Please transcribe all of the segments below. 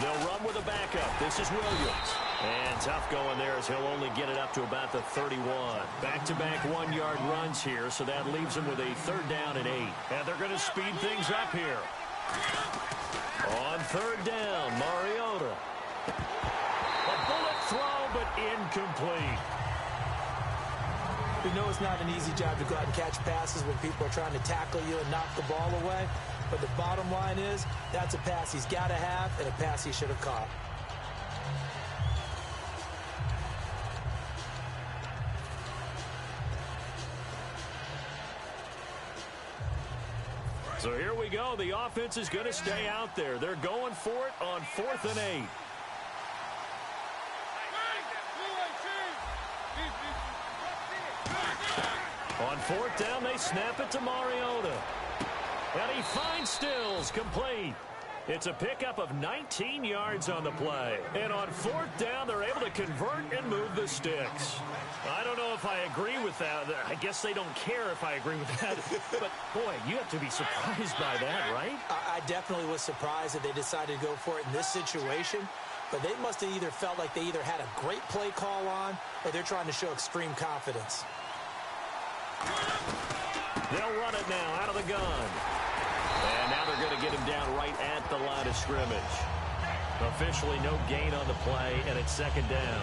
They'll run with a backup. This is Williams. And tough going there as he'll only get it up to about the 31. Back-to-back one-yard runs here, so that leaves them with a 3rd down and 8. And they're going to speed things up here. On 3rd down, Mariota. A bullet throw, but incomplete. We know it's not an easy job to go out and catch passes when people are trying to tackle you and knock the ball away. But the bottom line is, that's a pass he's got to have and a pass he should have caught. So here we go. The offense is going to stay out there. They're going for it on 4th and 8. On 4th down, they snap it to Mariota. And he finds Stills, complete. It's a pickup of 19 yards on the play. And on 4th down, they're able to convert and move the sticks. I don't know if I agree with that. I guess they don't care if I agree with that. But, boy, you have to be surprised by that, right? I definitely was surprised that they decided to go for it in this situation. But they must have either felt like they either had a great play call on or they're trying to show extreme confidence. They'll run it now out of the gun. And now they're going to get him down right at the line of scrimmage. Officially no gain on the play, and it's 2nd down.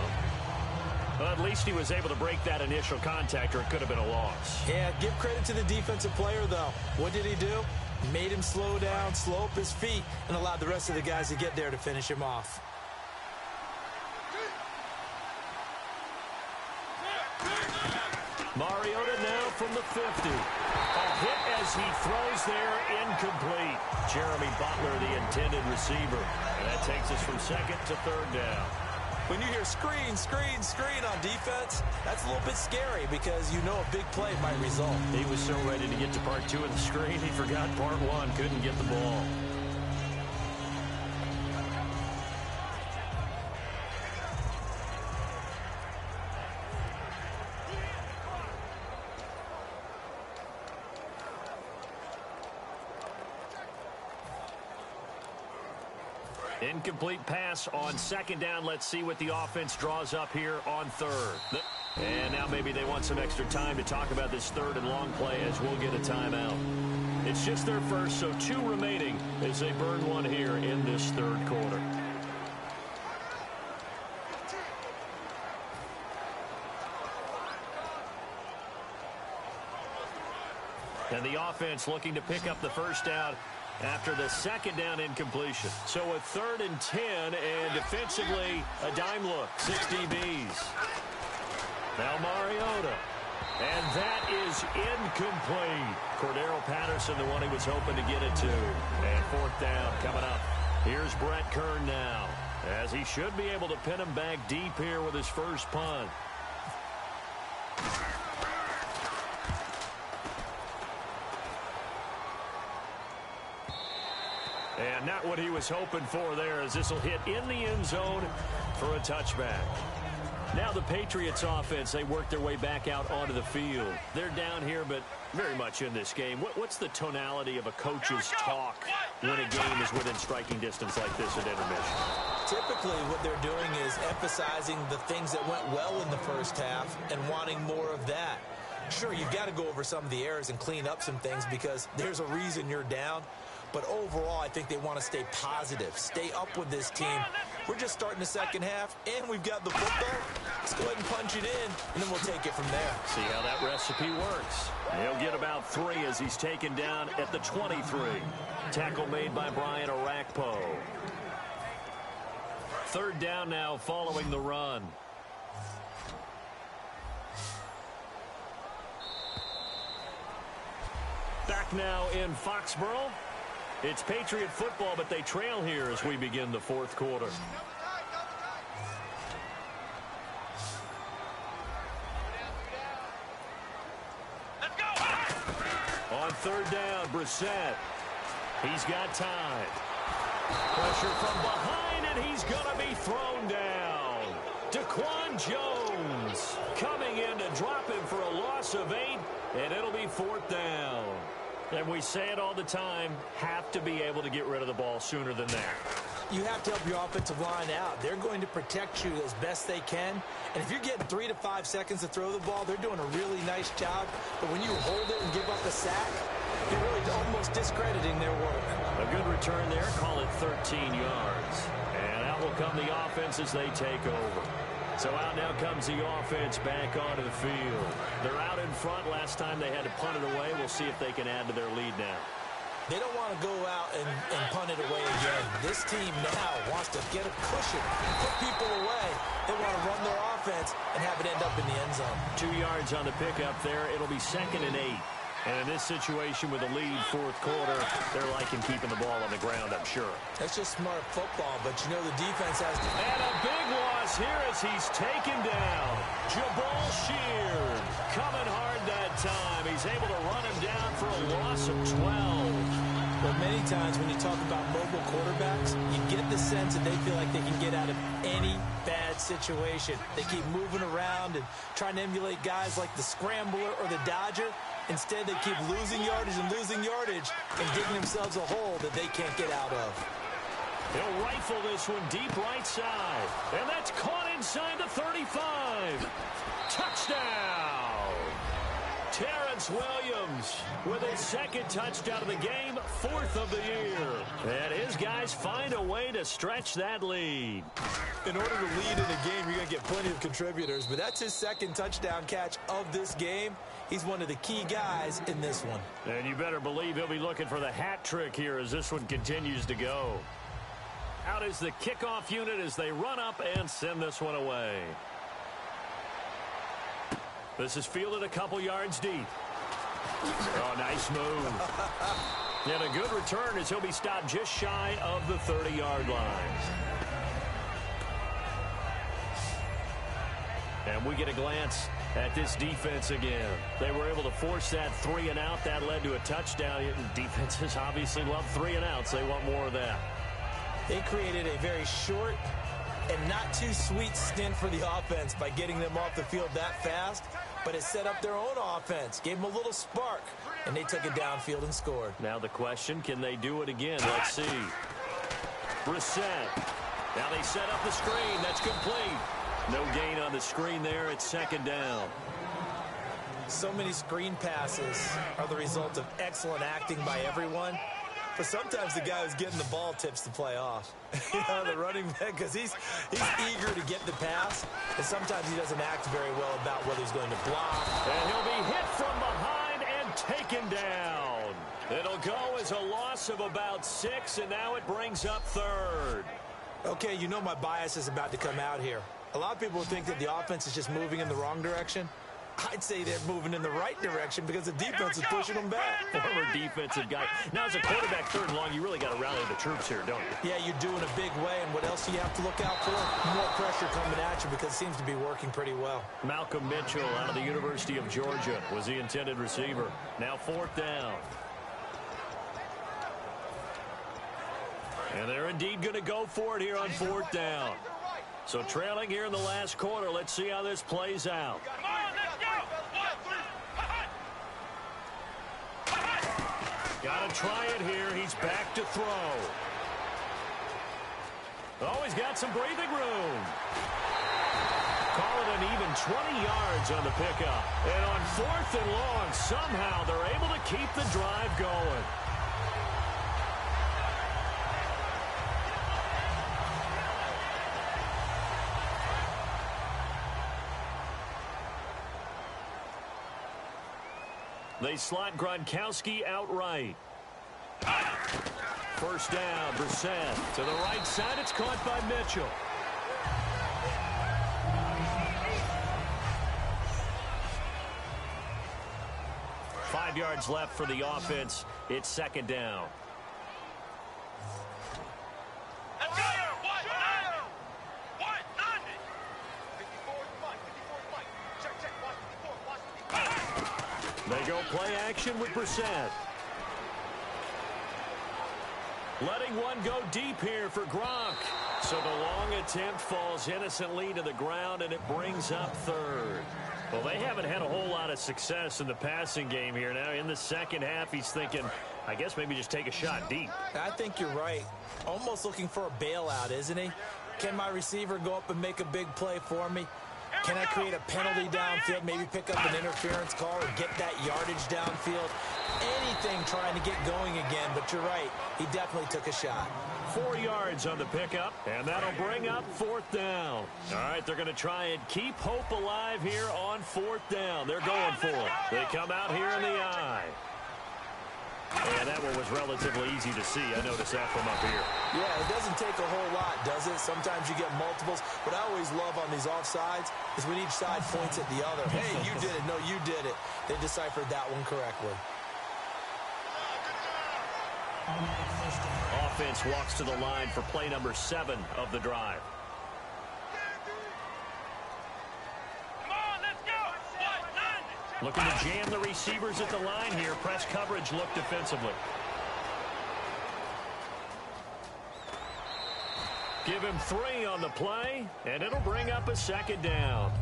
Well, at least he was able to break that initial contact, or it could have been a loss. Yeah, give credit to the defensive player, though. What did he do? Made him slow down, slow up his feet, and allowed the rest of the guys to get there to finish him off. Mariota now from the 50. A hit as he throws there, incomplete. Jeremy Butler, the intended receiver. And that takes us from 2nd to 3rd down. When you hear screen, screen, screen on defense, that's a little bit scary because you know a big play might result. He was so ready to get to part 2 of the screen, he forgot part 1, couldn't get the ball. Incomplete pass on 2nd down. Let's see what the offense draws up here on 3rd. And now maybe they want some extra time to talk about this 3rd and long play as we'll get a timeout. It's just their first, so 2 remaining as they burn one here in this 3rd quarter. And the offense looking to pick up the 1st down after the 2nd down incompletion. So a 3rd and 10, and defensively, a dime look. 6 DBs. Now Mariota. And that is incomplete. Cordero Patterson, the one he was hoping to get it to. And 4th down coming up. Here's Brett Kern now, as he should be able to pin him back deep here with his first punt. And not what he was hoping for there, as this will hit in the end zone for a touchback. Now the Patriots offense, they work their way back out onto the field. They're down here, but very much in this game. What's the tonality of a coach's talk when a game is within striking distance like this at intermission? Typically what they're doing is emphasizing the things that went well in the first half and wanting more of that. Sure, you've got to go over some of the errors and clean up some things because there's a reason you're down. But overall, I think they want to stay positive, stay up with this team. We're just starting the 2nd half, and we've got the football. Let's go ahead and punch it in, and then we'll take it from there. See how that recipe works. He'll get about 3 as he's taken down at the 23. Tackle made by Brian Arakpo. 3rd down now following the run. Back now in Foxborough. It's Patriot football, but they trail here as we begin the 4th quarter. Let's go! On 3rd down, Brissett. He's got time. Pressure from behind, and he's going to be thrown down. Daquan Jones coming in to drop him for a loss of 8, and it'll be 4th down. And we say it all the time, have to be able to get rid of the ball sooner than that. You have to help your offensive line out. They're going to protect you as best they can. And if you're getting 3 to 5 seconds to throw the ball, they're doing a really nice job. But when you hold it and give up a sack, you're really almost discrediting their work. A good return there. Call it 13 yards. And out will come the offense as they take over. So out now comes the offense back onto the field. They're out in front. Last time they had to punt it away. We'll see if they can add to their lead now. They don't want to go out and punt it away again. This team now wants to get a cushion, put people away. They want to run their offense and have it end up in the end zone. 2 yards on the pickup there. It'll be 2nd and 8. And in this situation with a lead fourth quarter, they're liking keeping the ball on the ground, I'm sure. That's just smart football, but you know the defense has to... And a big loss here as he's taken down. Jabal Sheard coming hard that time. He's able to run him down for a loss of 12. But many times when you talk about mobile quarterbacks, you get the sense that they feel like they can get out of any bad situation. They keep moving around and trying to emulate guys like the Scrambler or the Dodger. Instead, they keep losing yardage and digging themselves a hole that they can't get out of. He'll rifle this one deep right side. And that's caught inside the 35. Touchdown! Terrence Williams with his 2nd touchdown of the game, 4th of the year. And his guys find a way to stretch that lead. In order to lead in a game, you're going to get plenty of contributors, but that's his 2nd touchdown catch of this game. He's one of the key guys in this one. And you better believe he'll be looking for the hat trick here as this one continues to go. Out is the kickoff unit as they run up and send this one away. This is fielded a couple yards deep. Oh, nice move. And a good return as he'll be stopped just shy of the 30-yard line. And we get a glance at this defense again. They were able to force that 3 and out. That led to a touchdown. Defenses obviously love 3 and outs. They want more of that. They created a very short and not too sweet stint for the offense by getting them off the field that fast, but it set up their own offense, gave them a little spark, and they took it downfield and scored. Now the question, can they do it again? Let's see. Brissett. Now they set up the screen. That's complete. No gain on the screen there. It's 2nd down. So many screen passes are the result of excellent acting by everyone. But sometimes the guy who's getting the ball tips the play off. The running back, because he's eager to get the pass, and sometimes he doesn't act very well about whether he's going to block. And he'll be hit from behind and taken down. It'll go as a loss of about 6, and now it brings up 3rd. Okay, you know my bias is about to come out here. A lot of people think that the offense is just moving in the wrong direction. I'd say they're moving in the right direction because the defense is pushing them back. Former defensive guy. Now, as a quarterback 3rd and long, you really got to rally the troops here, don't you? Yeah, you do in a big way. And what else do you have to look out for? More pressure coming at you because it seems to be working pretty well. Malcolm Mitchell out of the University of Georgia was the intended receiver. Now 4th down. And they're indeed going to go for it here on 4th down. So trailing here in the last quarter. Let's see how this plays out. Got to try it here. He's back to throw. Oh, he's got some breathing room. Call it an even 20 yards on the pickup. And on 4th and long, somehow they're able to keep the drive going. They slot Gronkowski outright. 1st down, Brissett. To the right side, it's caught by Mitchell. Five yards left for the offense. It's 2nd down. They go play action with Brissett. Letting one go deep here for Gronk. So the long attempt falls innocently to the ground, and it brings up 3rd. Well, they haven't had a whole lot of success in the passing game here. Now in the second half, he's thinking, I guess maybe just take a shot deep. I think you're right. Almost looking for a bailout, isn't he? Can my receiver go up and make a big play for me? Can I create a penalty downfield, maybe pick up an interference call or get that yardage downfield? Anything trying to get going again, but you're right. He definitely took a shot. 4 yards on the pickup, and that'll bring up 4th down. All right, they're going to try and keep hope alive here on 4th down. They're going for it. They come out here in the eye. And that one was relatively easy to see. I noticed that from up here. Yeah, it doesn't take a whole lot, does it? Sometimes you get multiples. What I always love on these offsides is when each side points at the other. Hey, you did it. No, you did it. They deciphered that one correctly. Offense walks to the line for play number 7 of the drive. Looking to jam the receivers at the line here. Press coverage look defensively. Give him 3 on the play, and it'll bring up a 2nd down.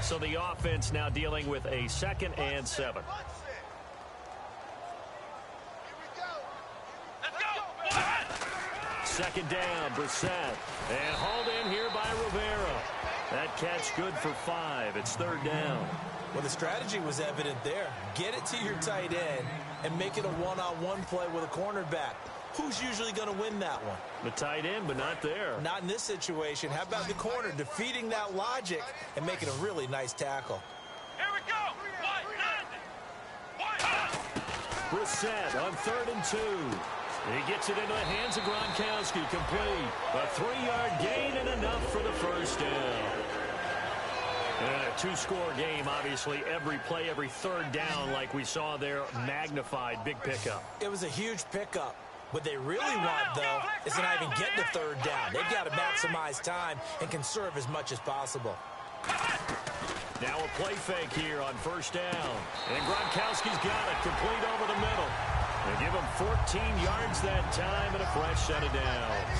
So the offense now dealing with a 2nd and 7. Second down, Brissett. And hauled in here by Rivera. That catch good for 5. It's 3rd down. Well, the strategy was evident there. Get it to your tight end and make it a one-on-one play with a cornerback. Who's usually going to win that one? The tight end, but not there. Not in this situation. How about the corner defeating that logic and making a really nice tackle? Here we go. Brissett on 3rd and 2. He gets it into the hands of Gronkowski. Complete. A 3-yard gain and enough for the 1st down. And a 2-score game, obviously. Every play, every 3rd down, like we saw there, magnified. Big pickup. It was a huge pickup. What they really want, though, is to not even get to 3rd down. They've got to maximize time and conserve as much as possible. Now a play fake here on 1st down. And Gronkowski's got it. Complete over the middle. They give him 14 yards that time and a fresh set of downs.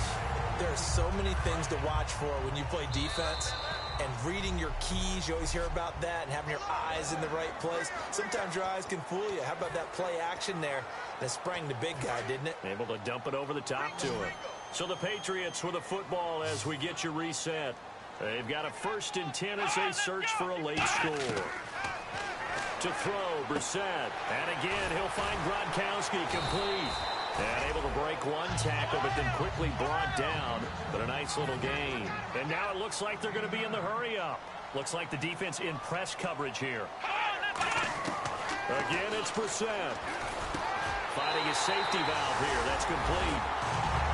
There are so many things to watch for when you play defense. And reading your keys, you always hear about that, and having your eyes in the right place. Sometimes your eyes can fool you. How about that play action there? That sprang the big guy, didn't it? Able to dump it over the top to him. So the Patriots with a football as we get you reset. They've got a 1st and 10 as they search for a late score. To throw, Brissett. And again, he'll find Gronkowski complete. And able to break one tackle, but then quickly brought down. But a nice little gain. And now it looks like they're going to be in the hurry-up. Looks like the defense in press coverage here. Again, it's Brissett. Finding his safety valve here. That's complete.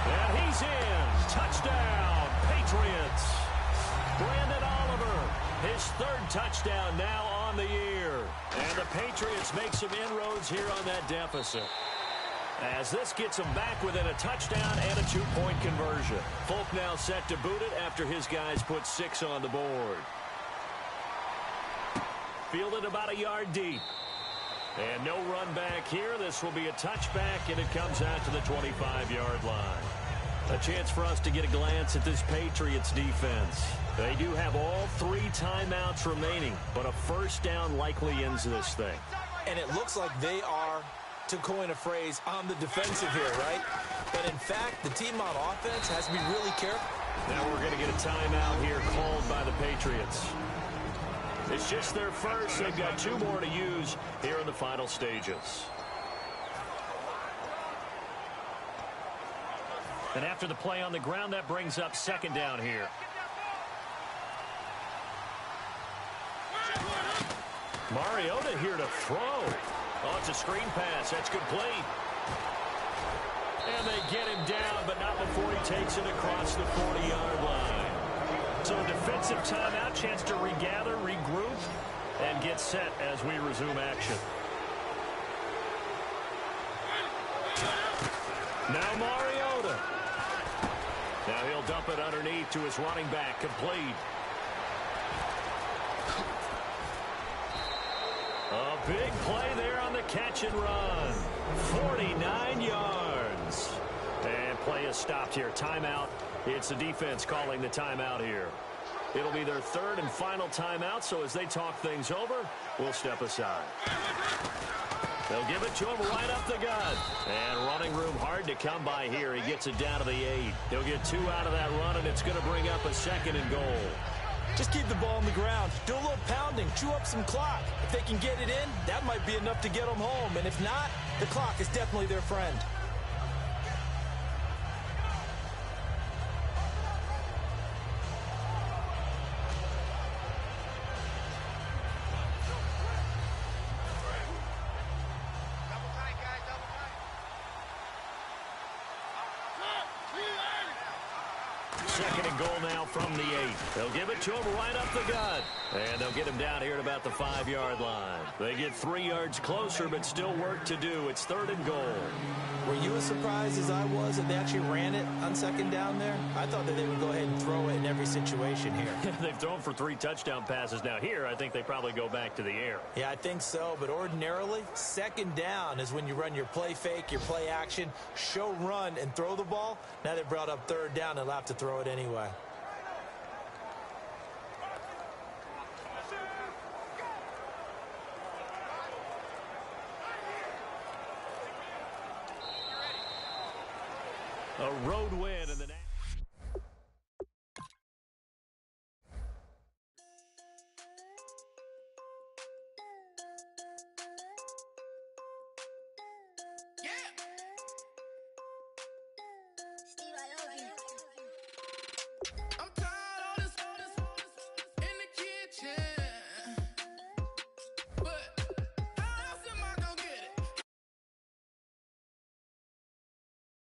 And he's in. Touchdown, Patriots. Brandon Oliver, his 3rd touchdown now on the year. And the Patriots make some inroads here on that deficit, as this gets them back within a touchdown and a 2-point conversion. Folk now set to boot it after his guys put 6 on the board. Fielded about a yard deep. And no run back here. This will be a touchback, and it comes out to the 25-yard line. A chance for us to get a glance at this Patriots defense. They do have all 3 timeouts remaining, but a 1st down likely ends this thing. And it looks like they are, to coin a phrase, on the defensive here, right? But in fact, the team on offense has to be really careful. Now we're going to get a timeout here called by the Patriots. It's just their first. They've got 2 more to use here in the final stages. And after the play on the ground, that brings up 2nd down here. Mariota here to throw. Oh, it's a screen pass. That's complete. And they get him down, but not before he takes it across the 40-yard line. So a defensive timeout, chance to regather, regroup, and get set as we resume action. Now Mariota. Now he'll dump it underneath to his running back, complete. A big play there on the catch and run. 49 yards. And play is stopped here. Timeout. It's the defense calling the timeout here. It'll be their third and final timeout, so as they talk things over, we'll step aside. They'll give it to him right up the gut. And running room hard to come by here. He gets it down to the 8. He'll get 2 out of that run, and it's going to bring up a 2nd and goal. Just keep the ball on the ground. Do a little pounding. Chew up some clock. If they can get it in, that might be enough to get them home. And if not, the clock is definitely their friend. Second and goal now from the 8. They'll give it to him right up the gut. And they'll get him down here at about the 5-yard line. They get 3 yards closer, but still work to do. It's 3rd and goal. Were you as surprised as I was that they actually ran it on 2nd down there? I thought that they would go ahead and throw it in every situation here. They've thrown for 3 touchdown passes. Now here, I think they probably go back to the air. Yeah, I think so. But ordinarily, 2nd down is when you run your play fake, your play action, show run, and throw the ball. Now they brought up 3rd down and they'll have to throw it anyway. A road win in the